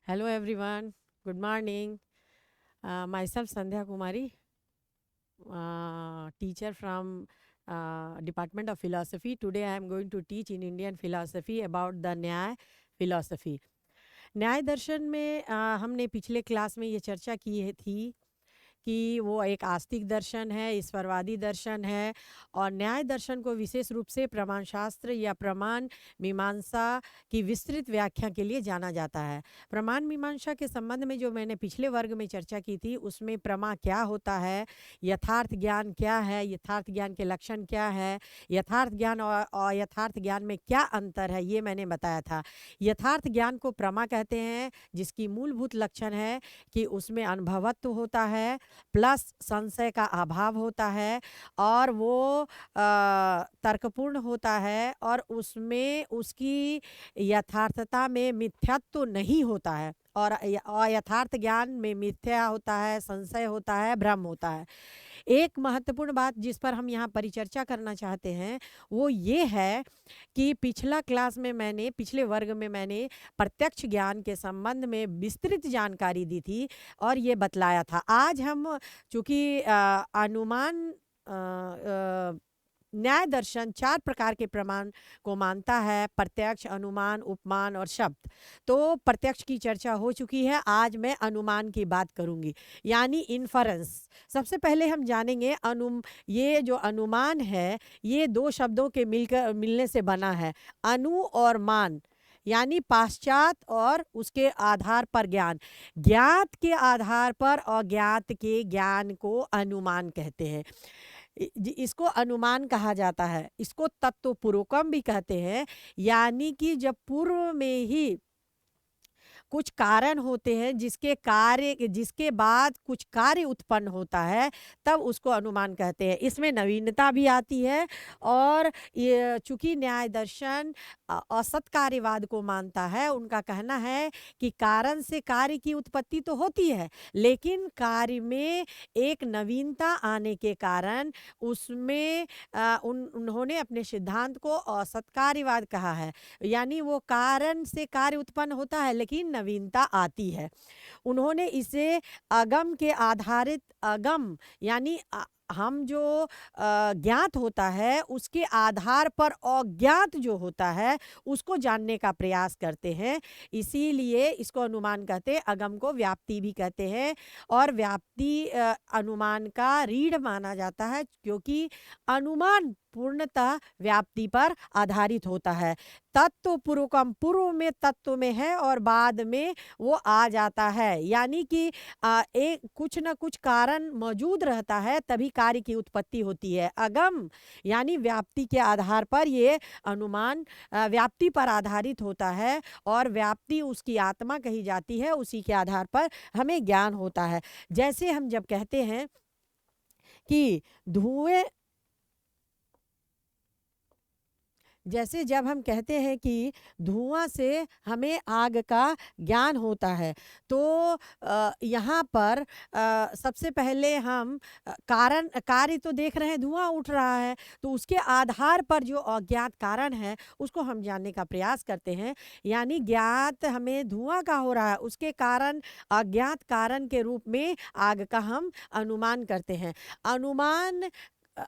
Hello everyone. Good morning. Myself Sandhya Kumari, teacher from Department of Philosophy. Today I am going to teach in Indian philosophy about the न्याय philosophy. न्याय दर्शन में हमने पिछले class में ये चर्चा की थी कि वो एक आस्तिक दर्शन है, ईश्वरवादी दर्शन है और न्याय दर्शन को विशेष रूप से प्रमाण शास्त्र या प्रमाण मीमांसा की विस्तृत व्याख्या के लिए जाना जाता है। प्रमाण मीमांसा के संबंध में जो मैंने पिछले वर्ग में चर्चा की थी उसमें प्रमा क्या होता है, यथार्थ ज्ञान क्या है, यथार्थ ज्ञान के लक्षण क्या है, यथार्थ ज्ञान और अयथार्थ ज्ञान में क्या अंतर है, ये मैंने बताया था। यथार्थ ज्ञान को प्रमा कहते हैं, जिसकी मूलभूत लक्षण है कि उसमें अनुभवत्व होता है प्लस संशय का अभाव होता है और वो तर्कपूर्ण होता है और उसमें उसकी यथार्थता में मिथ्यात्व नहीं होता है और अयथार्थ ज्ञान में मिथ्या होता है, संशय होता है, भ्रम होता है। एक महत्वपूर्ण बात जिस पर हम यहाँ परिचर्चा करना चाहते हैं वो ये है कि पिछले वर्ग में मैंने प्रत्यक्ष ज्ञान के संबंध में विस्तृत जानकारी दी थी और ये बतलाया था। आज हम चूँकि अनुमान न्याय दर्शन 4 प्रकार के प्रमाण को मानता है, प्रत्यक्ष, अनुमान, उपमान और शब्द। तो प्रत्यक्ष की चर्चा हो चुकी है, आज मैं अनुमान की बात करूंगी, यानी इन्फरेंस। सबसे पहले हम जानेंगे ये जो अनुमान है ये 2 शब्दों के मिलने से बना है, अनु और मान, यानी पाश्चात और उसके आधार पर ज्ञान। ज्ञात के आधार पर अज्ञात के ज्ञान को अनुमान कहते हैं। इसको अनुमान कहा जाता है। इसको तत्वपूर्वकम भी कहते हैं, यानी कि जब पूर्व में ही कुछ कारण होते हैं जिसके बाद कुछ कार्य उत्पन्न होता है, तब उसको अनुमान कहते हैं। इसमें नवीनता भी आती है और ये चूंकि न्याय दर्शन असत कार्यवाद को मानता है, उनका कहना है कि कारण से कार्य की उत्पत्ति तो होती है, लेकिन कार्य में एक नवीनता आने के कारण उसमें उन्होंने अपने सिद्धांत को असत कार्यवाद कहा है, यानी वो कारण से कार्य उत्पन्न होता है लेकिन नवीनता आती है। उन्होंने इसे अगम के आधारित, अगम यानी हम जो ज्ञात होता है उसके आधार पर अज्ञात जो होता है उसको जानने का प्रयास करते हैं, इसीलिए इसको अनुमान कहते हैं। अगम को व्याप्ति भी कहते हैं और व्याप्ति अनुमान का रीढ़ माना जाता है, क्योंकि अनुमान पूर्णतः व्याप्ति पर आधारित होता है। तत्व पूर्व में तत्व में है और बाद में वो आ जाता है, यानी कि एक कुछ न कुछ कारण मौजूद रहता है तभी कार्य की उत्पत्ति होती है। अगम यानी व्याप्ति के आधार पर ये अनुमान व्याप्ति पर आधारित होता है और व्याप्ति उसकी आत्मा कही जाती है, उसी के आधार पर हमें ज्ञान होता है। जैसे हम जब कहते हैं कि जब हम कहते हैं कि धुआं से हमें आग का ज्ञान होता है, तो यहाँ पर सबसे पहले हम कार्य तो देख रहे हैं, धुआं उठ रहा है, तो उसके आधार पर जो अज्ञात कारण है उसको हम जानने का प्रयास करते हैं। यानी ज्ञात हमें धुआं का हो रहा है, उसके कारण अज्ञात कारण के रूप में आग का हम अनुमान करते हैं।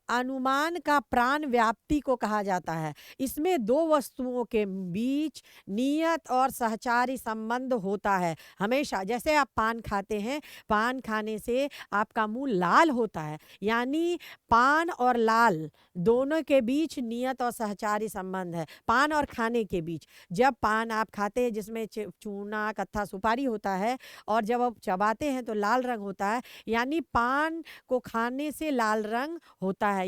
अनुमान का प्राण व्याप्ति को कहा जाता है। इसमें 2 वस्तुओं के बीच नियत और सहचारी संबंध होता है हमेशा। जैसे आप पान खाते हैं, पान खाने से आपका मुंह लाल होता है, यानी पान और लाल दोनों के बीच नियत और सहचारी संबंध है, पान और खाने के बीच। जब पान आप खाते हैं जिसमें चूना, कत्था, सुपारी होता है, और जब आप चबाते हैं तो लाल रंग होता है, यानी पान को खाने से लाल रंग होता है।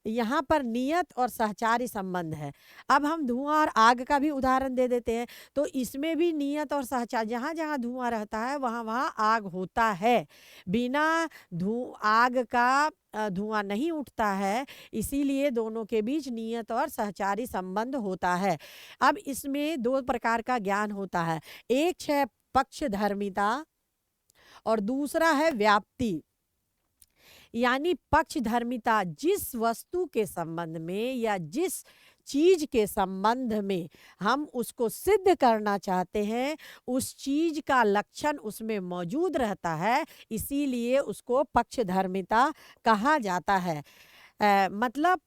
यहाँ पर नियत और सहचारी संबंध है। अब हम धुआं और आग का भी उदाहरण दे देते हैं, तो इसमें भी नियत और सहचार, जहाँ जहाँ धुआं रहता है वहाँ वहाँ आग होता है। बिना आग का धुआं नहीं उठता है, इसीलिए दोनों के बीच नियत और सहचारी संबंध होता है। अब इसमें 2 प्रकार का ज्ञान होता है, एक है पक्षधर्मिता और दूसरा है व्याप्ति। यानी पक्षधर्मिता जिस वस्तु के संबंध में या जिस चीज के संबंध में हम उसको सिद्ध करना चाहते हैं, उस चीज का लक्षण उसमें मौजूद रहता है, इसीलिए उसको पक्षधर्मिता कहा जाता है। मतलब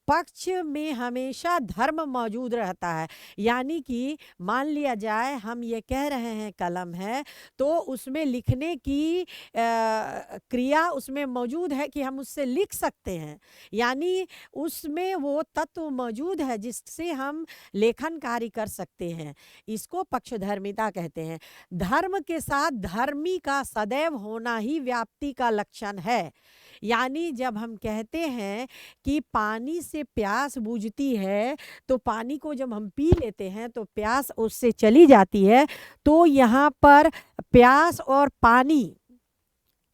पक्ष में हमेशा धर्म मौजूद रहता है। यानी कि मान लिया जाए हम ये कह रहे हैं कलम है, तो उसमें लिखने की क्रिया उसमें मौजूद है कि हम उससे लिख सकते हैं। यानी उसमें वो तत्व मौजूद है जिससे हम लेखन कार्य कर सकते हैं। इसको पक्षधर्मिता कहते हैं। धर्म के साथ धर्मी का सदैव होना ही व्याप्ति का लक्षण है। यानी जब हम कहते हैं कि पानी से प्यास बुझती है, तो पानी को जब हम पी लेते हैं तो प्यास उससे चली जाती है। तो यहाँ पर प्यास और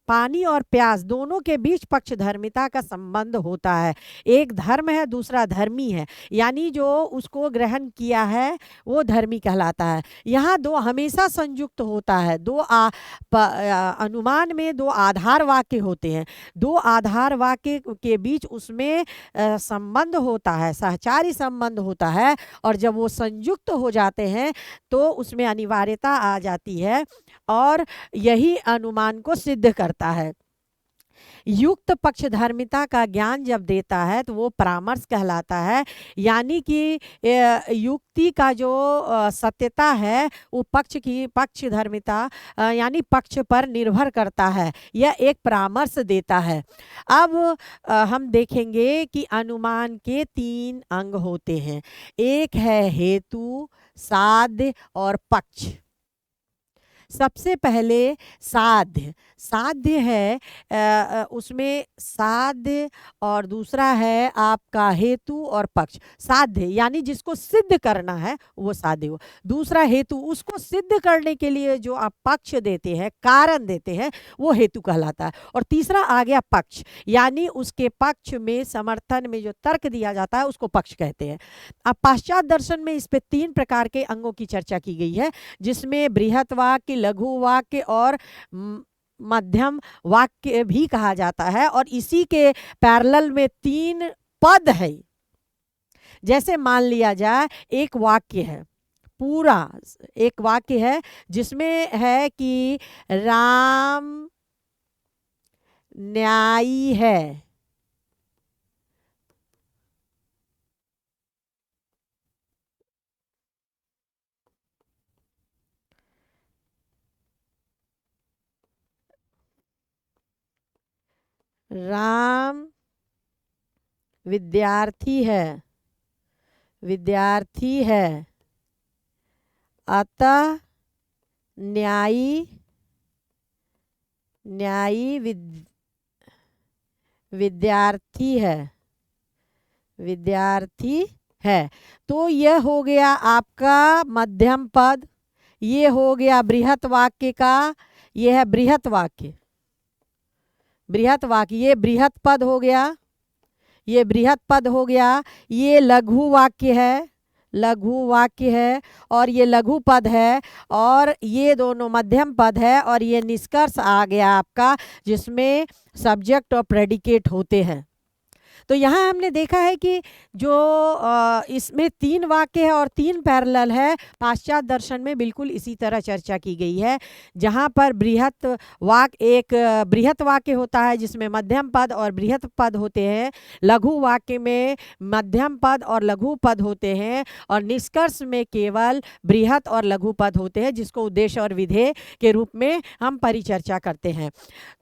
पानी और प्यास दोनों के बीच पक्षधर्मिता का संबंध होता है। एक धर्म है, दूसरा धर्मी है। यानी जो उसको ग्रहण किया है वो धर्मी कहलाता है। यहाँ दो हमेशा संयुक्त होता है। अनुमान में दो आधार वाक्य होते हैं। दो आधार वाक्य के बीच उसमें संबंध होता है, सहचारी संबंध होता है। और जब वो संयुक्त हो जाते हैं तो उसमें अनिवार्यता आ जाती है और यही अनुमान को सिद्ध करता है। युक्त पक्षधर्मिता का ज्ञान जब देता है तो वो परामर्श कहलाता है। यानी कि युक्ति का जो सत्यता है वो पक्षधर्मिता यानी पक्ष पर निर्भर करता है। यह एक परामर्श देता है। अब हम देखेंगे कि अनुमान के 3 अंग होते हैं। एक है हेतु, साध्य और पक्ष। सबसे पहले साध्य है, उसमें साध्य और दूसरा है आपका हेतु और पक्ष। साध्य यानी जिसको सिद्ध करना है वो साध्य हो। दूसरा हेतु, उसको सिद्ध करने के लिए जो आप पक्ष देते हैं, कारण देते हैं, वो हेतु कहलाता है। और तीसरा आ गया पक्ष, यानी उसके पक्ष में समर्थन में जो तर्क दिया जाता है उसको पक्ष कहते हैं। अब पाश्चात्य दर्शन में इस पे 3 प्रकार के अंगों की चर्चा की गई है, जिसमें बृहत वाक्य, लघु वाक्य और मध्यम वाक्य भी कहा जाता है। और इसी के पैरेलल में 3 पद है। जैसे मान लिया जाए एक वाक्य है, पूरा एक वाक्य है जिसमें है कि राम न्यायी है। राम विद्यार्थी है, अतः न्यायी विद्यार्थी है। तो यह हो गया आपका मध्यम पद। ये हो गया बृहत वाक्य का, यह है बृहत वाक्य। ये बृहत पद हो गया, ये बृहत पद हो गया। ये लघु वाक्य है और ये लघु पद है। और ये दोनों मध्यम पद है। और ये निष्कर्ष आ गया आपका, जिसमें सब्जेक्ट और प्रेडिकेट होते हैं। तो यहाँ हमने देखा है कि जो इसमें 3 वाक्य है और 3 पैरेलल है। पाश्चात्य दर्शन में बिल्कुल इसी तरह चर्चा की गई है, जहाँ पर एक बृहत वाक्य होता है जिसमें मध्यम पद और बृहत पद होते हैं। लघु वाक्य में मध्यम पद और लघु पद होते हैं। और निष्कर्ष में केवल बृहत और लघु पद होते हैं, जिसको उद्देश्य और विधेय के रूप में हम परिचर्चा करते हैं।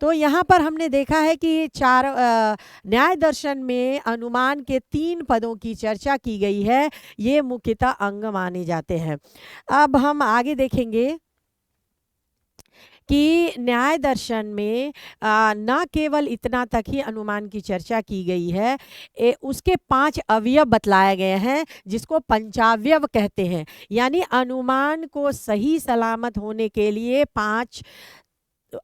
तो यहाँ पर हमने देखा है कि न्याय दर्शन में अनुमान के 3 पदों की चर्चा की गई है। ये मुख्यतः अंग माने जाते हैं। अब हम आगे देखेंगे कि न्याय दर्शन में न केवल इतना तक ही अनुमान की चर्चा की गई है, उसके 5 अवयव बतलाए गए हैं, जिसको पंचावयव कहते हैं। यानी अनुमान को सही सलामत होने के लिए 5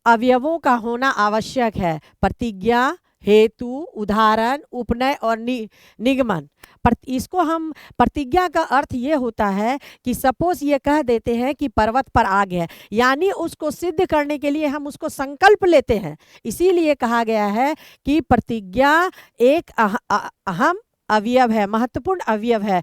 अवयवों का होना आवश्यक है। प्रतिज्ञा, हेतु, उदाहरण, उपनय और निगमन। इसको हम प्रतिज्ञा का अर्थ ये होता है कि सपोज ये कह देते हैं कि पर्वत पर आग है, यानी उसको सिद्ध करने के लिए हम उसको संकल्प लेते हैं। इसीलिए कहा गया है कि प्रतिज्ञा एक अहम अवयव है, महत्वपूर्ण अवयव है।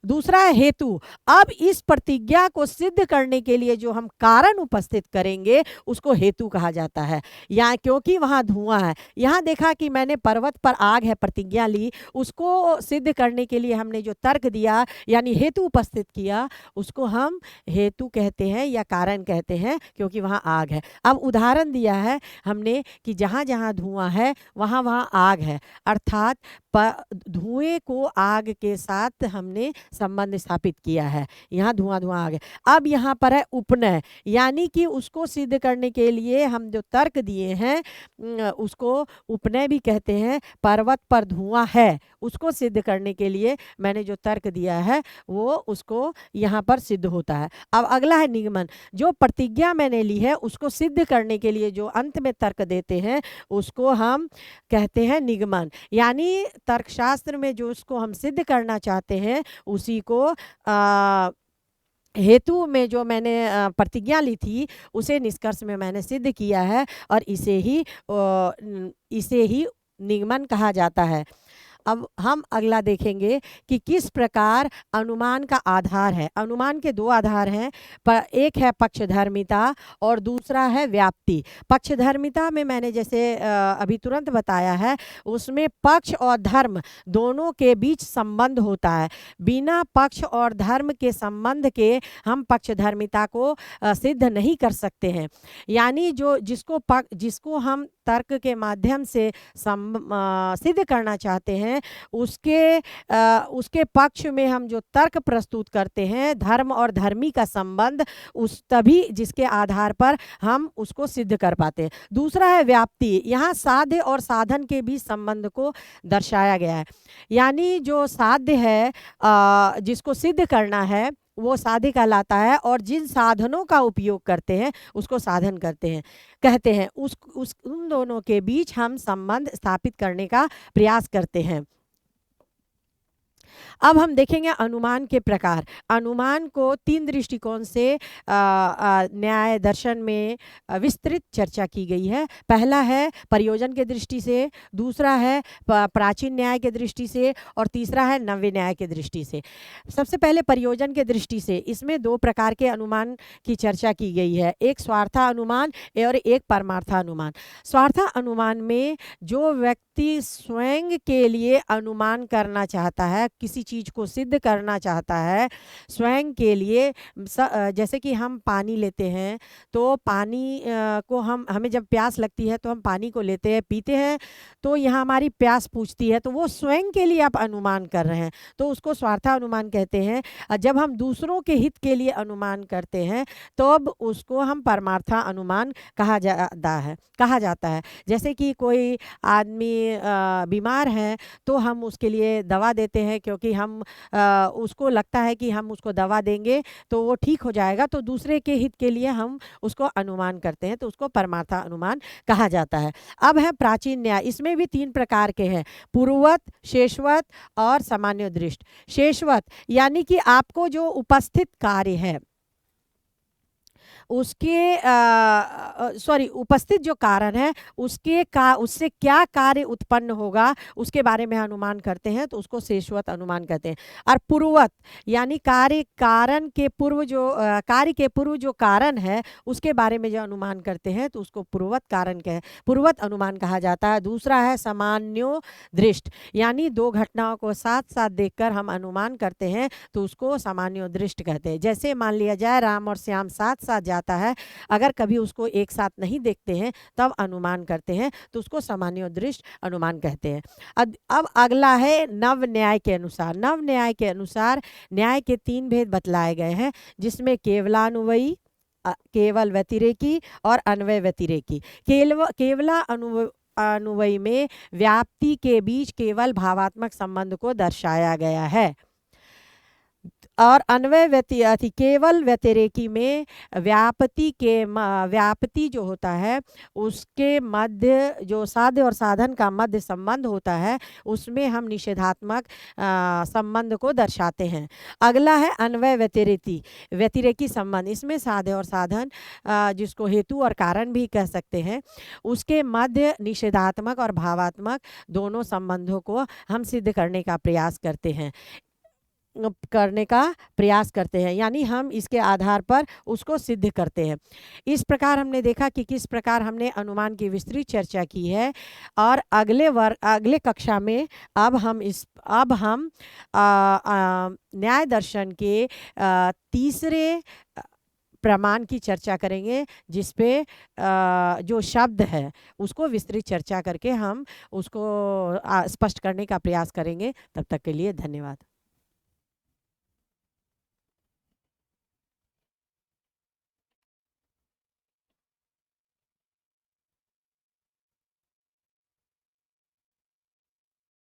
दूसरा है हेतु। अब इस प्रतिज्ञा को सिद्ध करने के लिए जो हम कारण उपस्थित करेंगे उसको हेतु कहा जाता है। या क्योंकि वहाँ धुआं है, यहाँ देखा कि मैंने पर्वत पर आग है प्रतिज्ञा ली, उसको सिद्ध करने के लिए हमने जो तर्क दिया यानी हेतु उपस्थित किया उसको हम हेतु कहते हैं या कारण कहते हैं, क्योंकि वहाँ आग है। अब उदाहरण दिया है हमने कि जहाँ जहाँ धुआं है वहाँ वहाँ आग है, अर्थात धुएं को आग के साथ हमने संबंध स्थापित किया है। यहाँ धुआं धुआं आग है। अब यहाँ पर है उपनय, यानी कि उसको सिद्ध करने के लिए हम जो तर्क दिए हैं उसको उपनय भी कहते हैं। पर्वत पर धुआं है, उसको सिद्ध करने के लिए मैंने जो तर्क दिया है वो उसको यहाँ पर सिद्ध होता है। अब अगला है निगमन। जो प्रतिज्ञा मैंने ली है उसको सिद्ध करने के लिए जो अंत में तर्क देते हैं उसको हम कहते हैं निगमन। यानी तर्कशास्त्र में जो उसको हम सिद्ध करना चाहते हैं उसी को हेतु में जो मैंने प्रतिज्ञा ली थी उसे निष्कर्ष में मैंने सिद्ध किया है और इसे ही निगमन कहा जाता है। अब हम अगला देखेंगे कि किस प्रकार अनुमान का आधार है। अनुमान के दो आधार हैं, एक है पक्षधर्मिता और दूसरा है व्याप्ति। पक्षधर्मिता में मैंने जैसे अभी तुरंत बताया है, उसमें पक्ष और धर्म दोनों के बीच संबंध होता है। बिना पक्ष और धर्म के संबंध के हम पक्षधर्मिता को सिद्ध नहीं कर सकते हैं। यानी जिसको हम तर्क के माध्यम से सिद्ध करना चाहते हैं उसके पक्ष में हम जो तर्क प्रस्तुत करते हैं, धर्म और धर्मी का संबंध, उस तभी जिसके आधार पर हम उसको सिद्ध कर पाते हैं। दूसरा है व्याप्ति। यहाँ साध्य और साधन के बीच संबंध को दर्शाया गया है। यानी जो साध्य है जिसको सिद्ध करना है वो साध्य कहलाता है, और जिन साधनों का उपयोग करते हैं उसको साधन कहते हैं। उन दोनों के बीच हम संबंध स्थापित करने का प्रयास करते हैं। अब हम देखेंगे अनुमान के प्रकार। अनुमान को तीन दृष्टिकोण से न्याय दर्शन में विस्तृत चर्चा की गई है। पहला है प्रयोजन के दृष्टि से, दूसरा है प्राचीन न्याय के दृष्टि से, और तीसरा है नव्य न्याय के दृष्टि से। सबसे पहले प्रयोजन के दृष्टि से, इसमें दो प्रकार के अनुमान की चर्चा की गई है, एक स्वार्था अनुमान और एक परमार्था अनुमान। स्वार्था अनुमान में जो व्यक्ति स्वयं के लिए अनुमान करना चाहता है, किसी चीज को सिद्ध करना चाहता है स्वयं के लिए, जैसे कि हम पानी लेते हैं तो पानी को हमें जब प्यास लगती है तो हम पानी को लेते हैं, पीते हैं, तो यहाँ हमारी प्यास पूछती है, तो वो स्वयं के लिए आप अनुमान कर रहे हैं, तो उसको स्वार्था अनुमान कहते हैं। जब हम दूसरों के हित के लिए अनुमान करते हैं तो अब उसको हम परमार्था अनुमान कहा जाता है। जैसे कि कोई आदमी बीमार है तो हम उसके लिए दवा देते हैं, क्योंकि हम उसको लगता है कि हम उसको दवा देंगे तो वो ठीक हो जाएगा, तो दूसरे के हित के लिए हम उसको अनुमान करते हैं, तो उसको परमार्था अनुमान कहा जाता है। अब है प्राचीन न्याय। इसमें भी तीन प्रकार के हैं, पूर्ववत, शेषवत और सामान्य दृष्ट। शेषवत यानी कि आपको जो उपस्थित कार्य है उपस्थित जो कारण है उससे क्या कार्य उत्पन्न होगा उसके बारे में अनुमान करते हैं, तो उसको शेषवत अनुमान कहते हैं। और पूर्ववत यानी कार्य के पूर्व जो कारण है उसके बारे में जो अनुमान करते हैं तो उसको पूर्ववत अनुमान कहा जाता है। दूसरा है सामान्यो दृष्ट, यानी दो घटनाओं को साथ साथ देखकर हम अनुमान करते हैं तो उसको सामान्यो दृष्ट कहते हैं। जैसे मान लिया जाए राम और श्याम साथ साथ जाता है, अगर कभी उसको एक साथ नहीं देखते हैं तब अनुमान करते हैं, तो उसको सामान्य दृष्ट अनुमान कहते हैं। अब अगला है नव न्याय के अनुसार। नव न्याय के अनुसार न्याय के तीन भेद बतलाए गए हैं, जिसमें केवलान्वयी, केवल व्यतिरेकी और अन्वय व्यतिरेकी। केवला अनुवयी में व्याप्ति के बीच केवल भावात्मक संबंध को दर्शाया गया है। और अन्वय केवल व्यतिरेकी में व्याप्ति जो होता है उसके मध्य जो साध्य और साधन का मध्य संबंध होता है उसमें हम निषेधात्मक संबंध को दर्शाते हैं। अगला है अन्वय व्यतिरेकी संबंध। इसमें साध्य और साधन जिसको हेतु और कारण भी कह सकते हैं उसके मध्य निषेधात्मक और भावात्मक दोनों संबंधों को हम सिद्ध करने का प्रयास करते हैं, यानी हम इसके आधार पर उसको सिद्ध करते हैं। इस प्रकार हमने देखा कि किस प्रकार हमने अनुमान की विस्तृत चर्चा की है। और अगले कक्षा में अब हम न्याय दर्शन के तीसरे प्रमाण की चर्चा करेंगे, जिसपे जो शब्द है उसको विस्तृत चर्चा करके हम उसको स्पष्ट करने का प्रयास करेंगे। तब तक के लिए धन्यवाद।